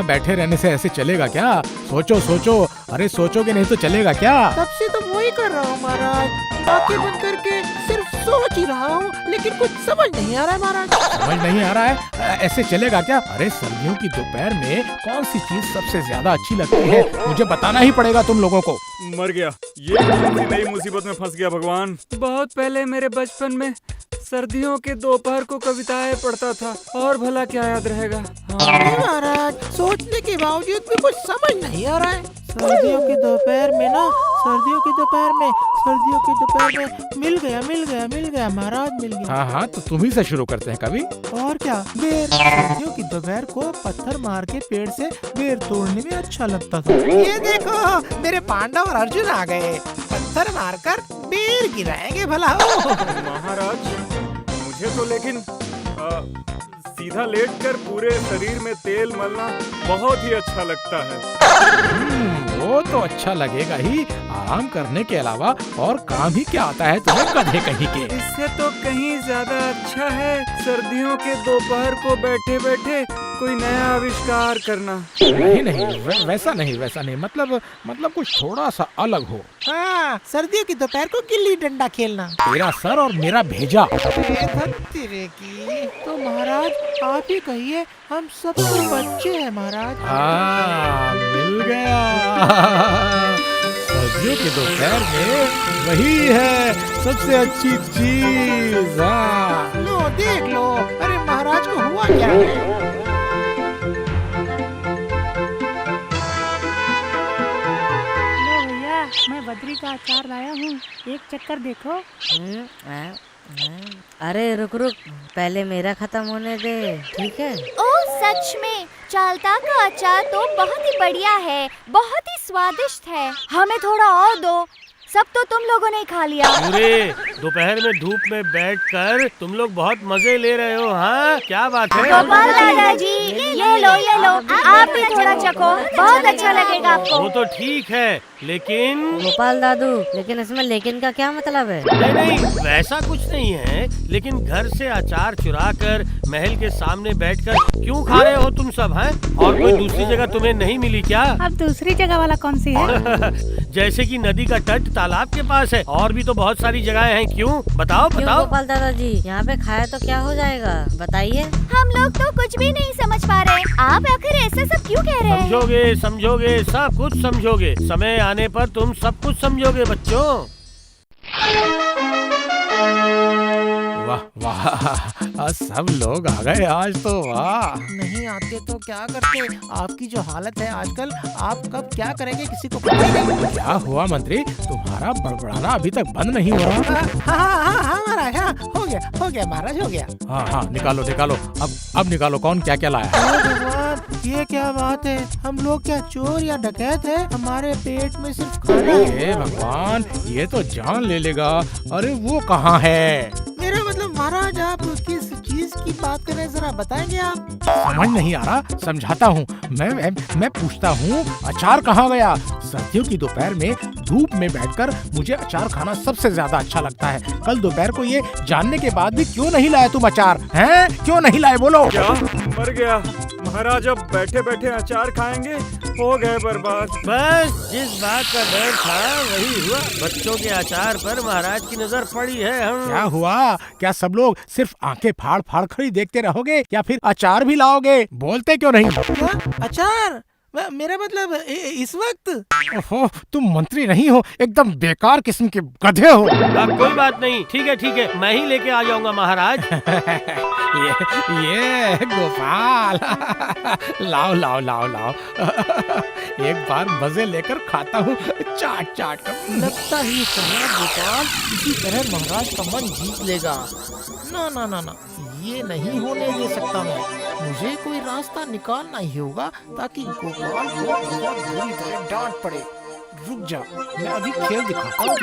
यहाँ बैठे रहने से ऐसे चलेगा क्या? सोचो सोचो, अरे सोचोगे नहीं तो चलेगा क्या? तब से तो वही कर रहा हूँ महाराज, आंखें बंद करके सिर्फ सोच ही रहा हूँ, लेकिन कुछ समझ नहीं आ रहा है महाराज। समझ नहीं आ रहा है? ऐसे चलेगा क्या? अरे सर्दियों की दोपहर में कौन सी चीज सबसे ज्यादा अच्छी लगती है? मुझे बताना ही पड़ेगा तुम लोगों को। मर गया, ये कौन सी नई मुसीबत में फंस गया भगवान। बहुत पहले मेरे बचपन में सर्दियों के दोपहर को कविताएं पढ़ता था, और भला क्या याद रहेगा। अरे महाराज, सोचने के बावजूद भी कुछ समझ नहीं आ रहा है। सर्दियों की दोपहर में ना, सर्दियों की दोपहर में, सर्दियों की दोपहर में मिल गया महाराज, मिल गया। हाँ हाँ, तो तुम ही से शुरू करते हैं कवि। और क्या, बेर। सर्दियों की दोपहर को पत्थर मार के पेड़ से बेर तोड़ने में अच्छा लगता था। ये देखो, मेरे पांडव और अर्जुन आ गए, पत्थर मारकर बेर गिराएंगे भला। महाराज मुझे तो लेकिन सीधा लेटकर पूरे शरीर में तेल मलना बहुत ही अच्छा लगता है। वो तो अच्छा लगेगा ही, आराम करने के अलावा और काम ही क्या आता है तुम्हें गधे कहीं के। इससे तो कहीं ज्यादा अच्छा है सर्दियों के दोपहर को बैठे बैठे कोई नया आविष्कार करना। नहीं, वैसा नहीं, मतलब कुछ थोड़ा सा अलग हो। हाँ, सर्दियों की दोपहर को गिल्ली डंडा खेलना। तेरा सर और मेरा भेजा। तेरे की तो महाराज आप ही कहिए, हम सब तो बच्चे हैं महाराज। हाँ, मिल गया। सर्दियों के दोपहर में वही है सबसे अच्छी चीज। हाँ। लो देख लो, अरे महाराज को हुआ क्या है? मैं बद्री का अचार लाया हूँ, एक चक्कर देखो। अरे रुक रुक, पहले मेरा खत्म होने दे, ठीक है? ओह सच में, चालता का अचार तो बहुत ही बढ़िया है, बहुत ही स्वादिष्ट है। हमें थोड़ा और दो, सब तो तुम लोगों ने खा लिया। पूरे दोपहर में धूप में बैठकर तुम लोग बहुत मजे ले रहे हो। हाँ, क्या बात है? गोपाल दादाजी, ये लो, आप भी थोड़ा चखो, बहुत अच्छा लगेगा आपको। वो तो ठीक है, लेकिन गोपाल दादू, लेकिन इसमें लेकिन का क्या मतलब है? नहीं, वैसा कुछ नहीं है, लेकिन घर से अचार चुरा कर महल के सामने बैठकर क्यों खा रहे हो तुम सब? हैं? और कोई दूसरी जगह तुम्हें नहीं मिली क्या? अब दूसरी जगह वाला कौन सी है? जैसे कि नदी का तट तालाब के पास है, और भी तो बहुत सारी जगहें हैं। क्यों? बताओ। गोपाल दादाजी, यहाँ पे खाया तो क्या हो जाएगा, बताइए। हम लोग तो कुछ भी नहीं समझ पा रहे, आप आखिर ऐसा सब क्यों कह रहे हैं? समझोगे, सब कुछ समझोगे, समय आने पर तुम सब कुछ समझोगे बच्चों। वाह वाह, सब लोग आ गए आज तो। वाह, नहीं आते तो क्या करते? आपकी जो हालत है आजकल, आप कब क्या करेंगे किसी को पता ही नहीं। क्या हुआ मंत्री, तुम्हारा बड़बड़ाना अभी तक बंद नहीं हो रहा? हाँ महाराज, हाँ हो गया महाराज, हो गया। हाँ, निकालो, अब निकालो, कौन क्या क्या लाया? भगवान, ये क्या बात है? हम लोग क्या चोर या डकैत है? हमारे पेट में सिर्फ खाना है। हे भगवान, ये तो जान ले लेगा। अरे वो कहाँ है? मेरा मतलब महाराज, आप किस चीज की बात कर रहे हैं, जरा बताएंगे आप? समझ नहीं आ रहा, समझाता हूँ। मैं पूछता हूँ, अचार कहाँ गया? सर्दियों की दोपहर में धूप में बैठकर मुझे अचार खाना सबसे ज्यादा अच्छा लगता है। कल दोपहर को ये जानने के बाद भी क्यों नहीं लाए तुम अचार? हैं? क्यों नहीं लाए, बोलो। क्या? मर गया महाराज, अब बैठे बैठे अचार खाएंगे, हो गए बर्बाद। बस जिस बात का डर था वही हुआ, बच्चों के अचार पर महाराज की नजर पड़ी है। हम क्या हुआ? क्या सब लोग सिर्फ आंखें फाड़ फाड़ खड़ी देखते रहोगे, या फिर अचार भी लाओगे? बोलते क्यों नहीं? क्या अचार? मेरा मतलब इस वक्त? ओहो, तुम मंत्री नहीं हो, एकदम बेकार किस्म के गधे हो। कोई बात नहीं, ठीक है, मैं ही लेके आ जाऊंगा महाराज। ये गोपाल, लाओ। एक बार मजे लेकर खाता हूँ, चाट कर। लगता ही समझ गोपाल इसी तरह महाराज का मन जीत लेगा। ना, ये नहीं होने दे सकता मैं। मुझे कोई रास्ता निकालना ही होगा ताकि गोपाल को बहुत बुरी तरह डांट पड़े। रुक जा, मैं अभी खेल दिखाता हूँ।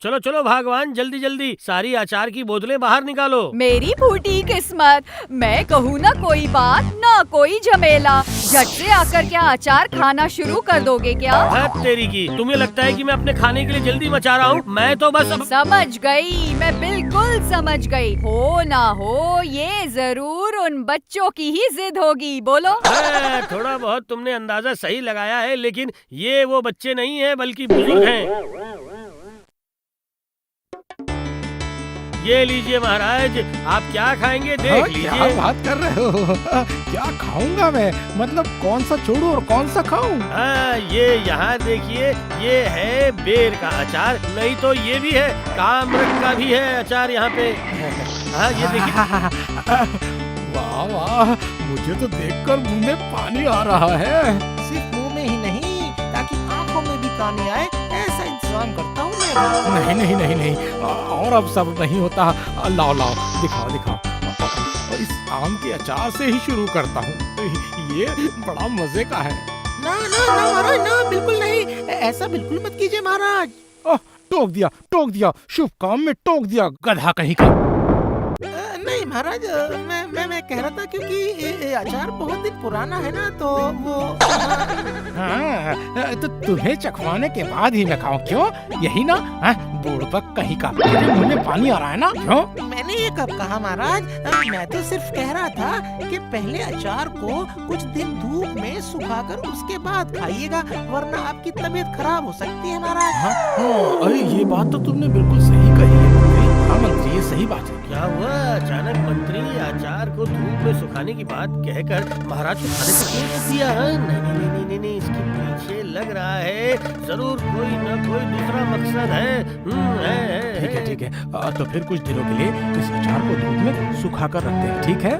चलो भगवान, जल्दी सारी अचार की बोतलें बाहर निकालो। मेरी फूटी किस्मत, मैं कहूँ ना कोई बात, ना कोई झमेला, झट से आकर क्या अचार खाना शुरू कर दोगे क्या? हद तेरी की, तुम्हें लगता है कि मैं अपने खाने के लिए जल्दी मचा रहा हूँ? मैं तो बस समझ गई, मैं बिल्कुल समझ गई। हो ना हो ये जरूर उन बच्चों की ही जिद होगी। बोलो। थोड़ा बहुत तुमने अंदाजा सही लगाया है, लेकिन ये वो बच्चे नहीं हैं बल्कि बुजुर्ग हैं। ये लीजिए महाराज, आप क्या खाएंगे देख लीजिए। क्या बात कर रहे हो? क्या खाऊंगा मैं? मतलब कौन सा छोड़ू और कौन सा खाऊं? हाँ, ये यहाँ देखिए, ये है बेर का अचार, नहीं तो ये भी है कामरक का भी है अचार यहाँ पे। हाँ ये देखिए। वाह वाह, मुझे तो देखकर मुंह में पानी आ रहा है। सिर्फ मुंह में ही नहीं, ताकि आंखों में भी पानी आए, ऐसा इंतजाम करता हूँ मैं। नहीं नहीं नहीं नहीं, और अब सब नहीं होता। लाओ लाओ, दिखाओ दिखाओ। इस आम के अचार से ही शुरू करता हूँ। ये बड़ा मजे का है। ना ना ना महाराज ना, बिल्कुल नहीं, ऐसा बिल्कुल मत कीजिए महाराज। टोक दिया, शुभ काम में टोक दिया, गधा कहीं का। नहीं महाराज, मैं कह रहा था क्योंकि ये अचार बहुत दिन पुराना है ना, तो वो हाँ, तो तुम्हें चखवाने के बाद ही मैं खाऊं, क्यों? यही ना? बूढ़पक कहीं का। मेरे मुंह में पानी आ रहा है ना? क्यों? मैंने ये कब कहा महाराज? मैं तो सिर्फ कह रहा था कि पहले अचार को कुछ दिन धूप में सुखाकर उसके बाद खाइएगा, वरना आपकी तबीयत खराब हो सकती है महाराज। हाँ, अरे ये बात तो तुमने बिल्कुल सही कही है मंत्री। हाँ मंत्री, ये सही बात है। क्या हुआ? अचानक मंत्री अचार को धूप में सुखाने की बात कहकर महाराज को खाने से क्यों रोक दिया? नहीं नहीं नहीं नहीं नहीं, इसके पीछे लग रहा है जरूर कोई न कोई दूसरा मकसद है। ठीक है, तो फिर कुछ दिनों के लिए इस अचार को धूप में सुखा कर रखते हैं, ठीक है?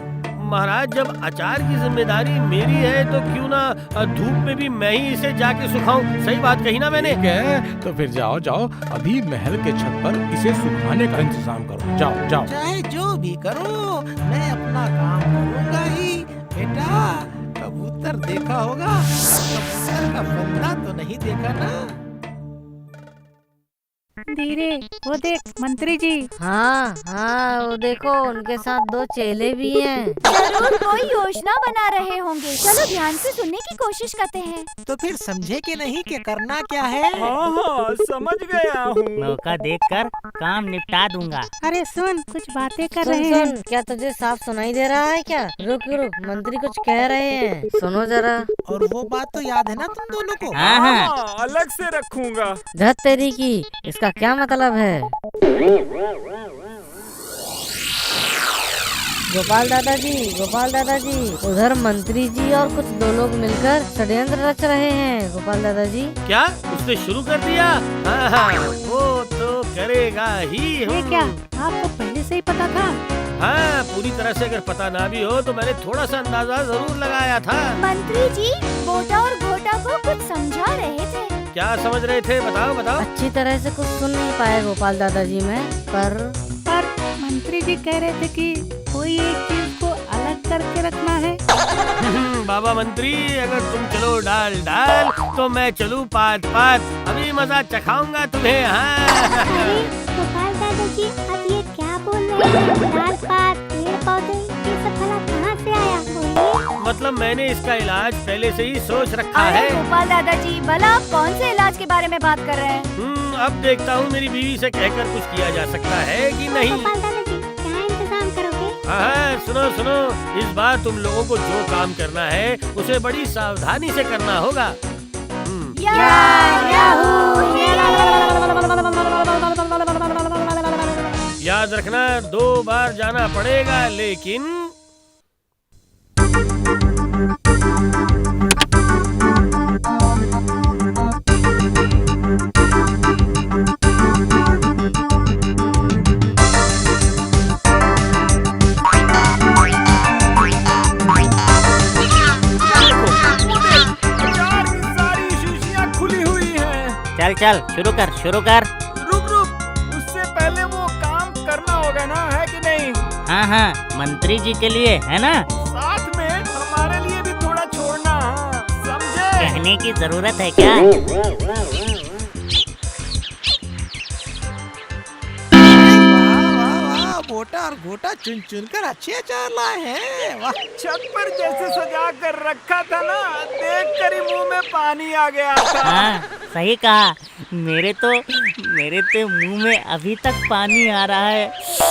महाराज, जब अचार की जिम्मेदारी मेरी है तो क्यों ना धूप में भी मैं ही इसे जाके सुखाऊं। सही बात कही ना मैंने? ठीक है, तो फिर जाओ अभी महल के छत पर इसे सुखाने का इंतजाम करो। जाओ। चाहे जो भी करो, मैं अपना काम करूँगा ही। बेटा, कबूतर देखा होगा, कबूतर का बंदा तो नहीं देखा ना। धीरे, वो देख मंत्री जी। हाँ हाँ, वो देखो, उनके साथ 2 चेले भी हैं। जरूर कोई योजना बना रहे होंगे। चलो ध्यान से सुनने की कोशिश करते हैं। तो फिर समझे कि नहीं कि करना क्या है? हाँ, समझ गया हूँ। मौका देखकर काम निपटा दूंगा। अरे सुन, कुछ बातें कर सुन रहे हैं। सुन, क्या तुझे साफ सुनाई दे रहा है क्या? रुक, मंत्री कुछ कह रहे हैं, सुनो जरा। और वो बात तो याद है ना तुम दोनों को? हाँ, अलग से रखूंगा। धत तेरी की, इसका क्या मतलब है? गोपाल दादाजी, उधर मंत्री जी और कुछ 2 लोग मिलकर षड्यंत्र रच रहे हैं। गोपाल दादाजी। क्या उसने शुरू कर दिया? हाँ, वो तो करेगा ही। ये क्या आपको पहले से ही पता था? हाँ, पूरी तरह से अगर पता ना भी हो तो मैंने थोड़ा सा अंदाजा जरूर लगाया था। मंत्री जी बोटा और घोटा को कुछ समझा रहे थे। क्या समझ रहे थे? बताओ। अच्छी तरह से कुछ सुन नहीं पाए गोपाल दादाजी मैं, पर मंत्री जी कह रहे थे कि कोई एक चीज को अलग करके रखना है। बाबा मंत्री, अगर तुम चलो डाल तो मैं चलूँ पात। अभी मजा चखाऊंगा तुम्हें। हाँ। अरे गोपाल दादाजी, अब ये क्या बोल रहे हैं? डाल पात, पेड़ पौधे, ये सब भला कहाँ से आया? मतलब मैंने इसका इलाज पहले से ही सोच रखा अरे है। गोपाल दादाजी, भला आप कौन से इलाज के बारे में बात कर रहे हैं? अब देखता हूँ मेरी बीवी से कहकर कुछ किया जा सकता है कि नहीं। गोपाल दादाजी, क्या इंतजाम करोगे? हाँ, सुनो, इस बार तुम लोगों को जो काम करना है उसे बड़ी सावधानी से करना होगा। याद रखना, 2 बार जाना पड़ेगा, लेकिन चल शुरू कर। रुक, उससे पहले वो काम करना होगा ना, है कि नहीं? हाँ, मंत्री जी के लिए है ना? साथ में हमारे लिए भी थोड़ा छोड़ना, समझे? कहने की जरूरत है क्या? वाह, गोटा और गोटा चुन चुन कर अच्छे अचार लाए हैं। वाह। छत पर जैसे सजा कर रखा था ना, देख कर ही मुंह में पानी आ गया था। हाँ सही कहा। मेरे तो मुंह में अभी तक पानी आ रहा है।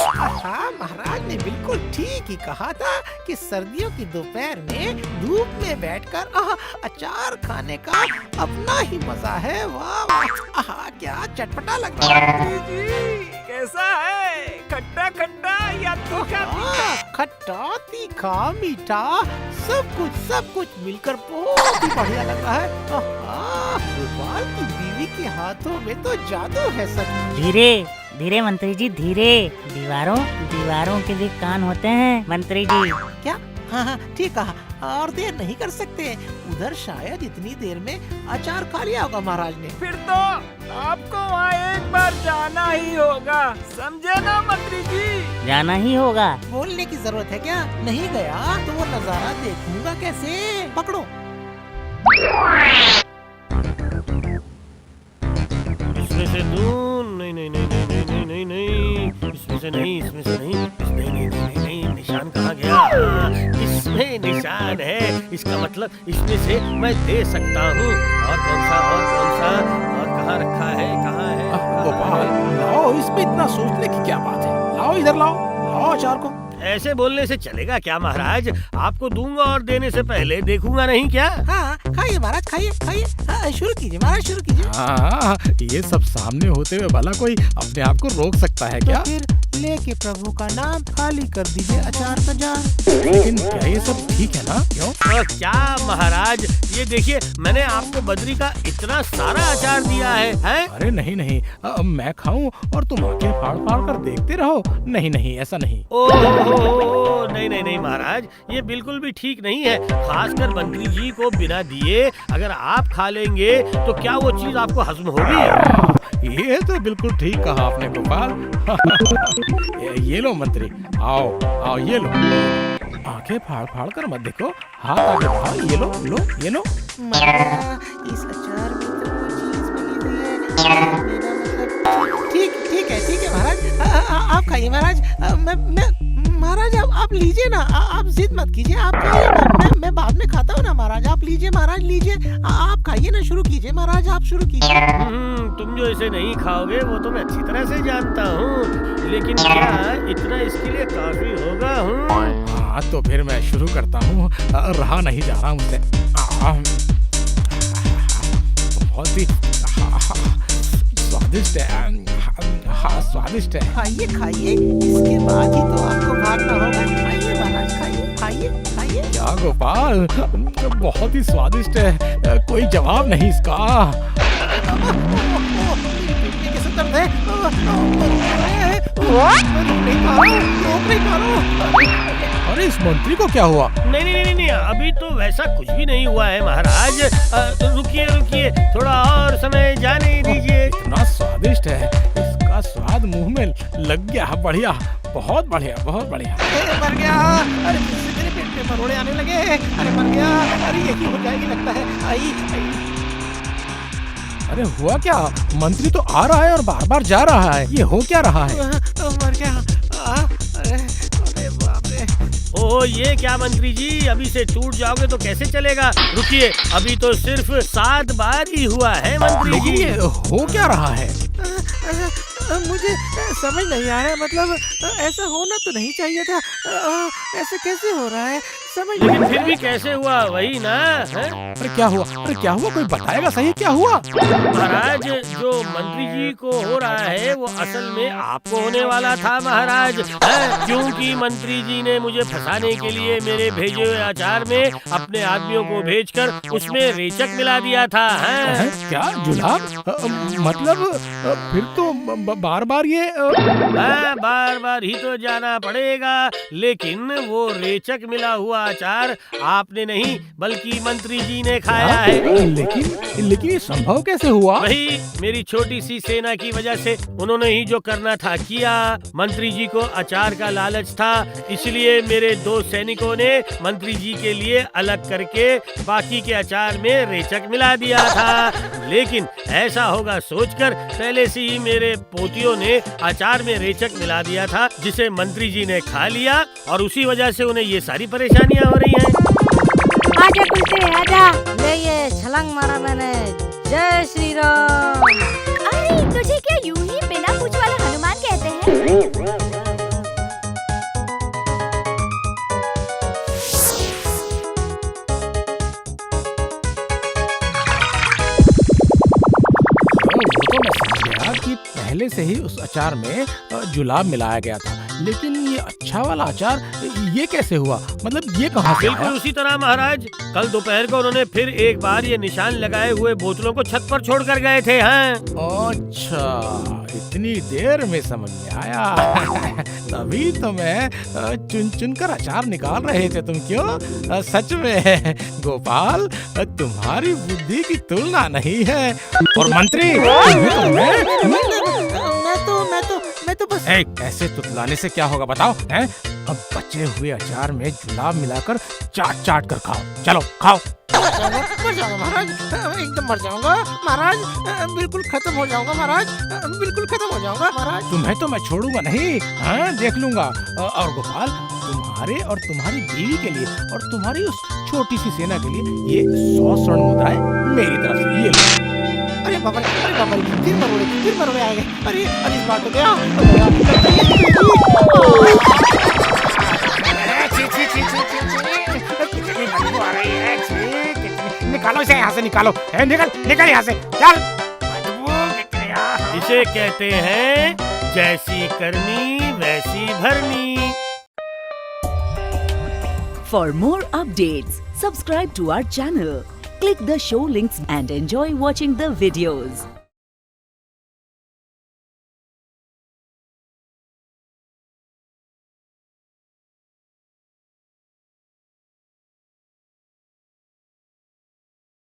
हाँ, महाराज ने बिल्कुल ठीक ही कहा था कि सर्दियों की दोपहर में धूप में बैठकर अचार खाने का अपना ही मजा है। वाह वाह, क्या चटपटा लग रहा है। जी, कैसा है? खट्टा खट्टा या तीखा तीखा? खट्टा तीखा मीठा सब कुछ मिलकर बहुत ही बढ़िया लग रहा है। गोपाल की बीवी के हाथों में तो जादू है सच। धीरे धीरे मंत्री जी, धीरे। दीवारों के भी कान होते हैं मंत्री जी। क्या? हाँ, ठीक कहा। और देर नहीं कर सकते। उधर शायद इतनी देर में अचार खा लिया होगा महाराज ने। फिर तो आपको वहाँ एक बार जाना ही होगा, समझे ना मंत्री जी? जाना ही होगा। बोलने की जरूरत है क्या? नहीं गया तो वो नजारा देखूंगा कैसे? पकड़ो। इसमें से दूं? नहीं नहीं नहीं नहीं नहीं नहीं नहीं नहीं, इसमें से नहीं, इसमें से नहीं, नहीं नहीं नहीं नहीं, निशान कहाँ गया? इसमें निशान है, इसका मतलब इसमें से मैं दे सकता हूँ। और कौन सा, और कहाँ रखा है, कहाँ है? गोपाल, लाओ, इसमें इतना सोचने की क्या बात है? लाओ, इधर लाओ अचार को। ऐसे बोलने से चलेगा क्या महाराज? आपको दूंगा और देने से पहले देखूंगा नहीं क्या? हाँ, खाइए महाराज, खाइए। शुरू कीजिए महाराज, शुरू कीजिए। हाँ, ये सब सामने होते हुए भला कोई अपने आप को रोक सकता है क्या? तो फिर लेके प्रभु का नाम खाली कर दीजिए अचार का जार। लेकिन क्या ये सब ठीक है ना? क्यों? क्या महाराज, ये देखिए, मैंने आपको बद्री का इतना सारा अचार दिया है? अरे नहीं, मैं खाऊं और तुम आंखें फाड़ फाड़ कर देखते रहो? नहीं, ऐसा नहीं। ओह नहीं महाराज, ये बिल्कुल भी ठीक नहीं है। खासकर मंत्री जी को बिना दिए अगर आप खा लेंगे तो क्या वो चीज आपको हजम होगी? ये तो बिल्कुल ठीक कहा आपने गोपाल। ये लो मंत्री, आओ ये लो। आंखें फाड़ फाड़ कर मत देखो, हाथ आगे बढ़ाओ। ये लो। इस अचार में तो कोई चीज मिली हुई है। मेरा मतलब ठीक है महाराज। आप खाइए महाराज। महाराज आप लीजिए ना, आप जिद मत कीजिए, आप खाइए। मैं बाद में खाता हूँ ना महाराज। आप लीजिए महाराज, लीजिए। आप खाइए ना, शुरू कीजिए महाराज, आप शुरू कीजिए। तुम जो इसे नहीं खाओगे वो तो मैं अच्छी तरह से जानता हूँ, लेकिन क्या इतना इसके लिए काफी होगा? हाँ, तो फिर मैं शुरू करता हूँ। रहा नहीं जा रहा मुझसे। बहुत ही स्वादिष्ट है। हाँ, स्वादिष्ट है। खाइए, इसके बाद ही तो आपको भागना होगा। खाइए महाराज, खाइए। क्या गोपाल, बहुत ही स्वादिष्ट है, कोई जवाब नहीं इसका। कैसे दर्द है? अरे इस मंत्री को क्या हुआ? नहीं, अभी तो वैसा कुछ भी नहीं हुआ है महाराज। रुकिए, थोड़ा और समय जाने दीजिए। इतना स्वादिष्ट है, इसका स्वाद मुंह में लग गया। बढ़िया, बहुत बढ़िया। मर गया। अरे मेरे पेट में मरोड़े आने लगे। अरे मर गया। अरे यही हो जाएगी लगता है। आई। अरे हुआ क्या? मंत्री तो आ रहा है और बार जा रहा है। ये हो क्या रहा है? मर गया। अरे बाप रे। ओह, ये क्या मंत्री जी, अभी से टूट जाओगे तो कैसे चलेगा? रुकिए, अभी तो सिर्फ 7 बार ही हुआ है मंत्री लेकिन जी। ये हो क्या रहा है? मुझे समझ नहीं आ रहा है। मतलब ऐसा होना तो नहीं चाहिए था। ऐसे कैसे हो रहा है? समझ लेकिन फिर भी कैसे हुआ, वही ना है? अरे क्या हुआ? कोई बताएगा सही क्या हुआ? महाराज, जो मंत्री जी को हो रहा है वो असल में आपको होने वाला था महाराज, क्योंकि मंत्री जी ने मुझे फंसाने के लिए मेरे भेजे हुए अचार में अपने आदमियों को भेजकर उसमें रेचक मिला दिया था। क्या जुलाब? मतलब फिर तो बार ये बार ही तो जाना पड़ेगा, लेकिन वो रेचक मिला हुआ अचार आपने नहीं बल्कि मंत्री जी ने खाया है। लेकिन ये संभव कैसे हुआ? वही मेरी छोटी सी सेना की वजह से। उन्होंने ही जो करना था किया। मंत्री जी को अचार का लालच था, इसलिए मेरे 2 सैनिकों ने मंत्री जी के लिए अलग करके बाकी के अचार में रेचक मिला दिया था। लेकिन ऐसा होगा सोचकर पहले से ही मेरे पोतियों ने अचार में रेचक मिला दिया था, जिसे मंत्री जी ने खा लिया और उसी वजह से उन्हें ये सारी परेशानियां हो रही हैं। आजा कुलचे आजा, ले ये छलांग मारा मैंने। जय श्री राम। अरे तुझे क्या यूं ही बिना पूछ वाला हनुमान कहते हैं? कि पहले से ही उस अचार में जुलाब मिलाया गया था, लेकिन ये अच्छा वाला अचार ये कैसे हुआ? मतलब ये कहाँ से बिल्कुल आया? उसी तरह महाराज, कल दोपहर को उन्होंने फिर एक बार ये निशान लगाए हुए बोतलों को छत पर छोड़ कर गए थे। हाँ अच्छा, इतनी देर में समझ में आया। तभी तो मैं चुन चुन कर अचार निकाल रहे थे। तुम क्यों? सच में गोपाल, तुम्हारी बुद्धि की तुलना नहीं है। और मंत्री, मैं तो बस ऐसे तुतलाने से क्या होगा बताओ? हैं? अब बचे हुए अचार में जुलाब मिलाकर चाट चाट कर खाओ। चलो खाओ। मर जाऊंगा महाराज, एकदम मर जाऊंगा महाराज, बिल्कुल खत्म हो जाऊंगा महाराज, बिल्कुल खत्म हो जाऊंगा महाराज। तुम्हें तो मैं छोड़ूंगा नहीं, हाँ देख लूंगा। और गोपाल, तुम्हारे और तुम्हारी बीवी के लिए और तुम्हारी उस छोटी सी सेना के लिए ये 100 स्वर्ण मुद्राएं मेरी तरफ से ये लो। अरे बाबा, फिर मरोड़े आएंगे। अरे इस बात तो गया। निकालो इसे यहाँ से, निकालो। निकल निकल यहाँ से, चल। इसे कहते हैं जैसी करनी वैसी भरनी। For more updates, subscribe to our channel, click the show links and enjoy watching the videos.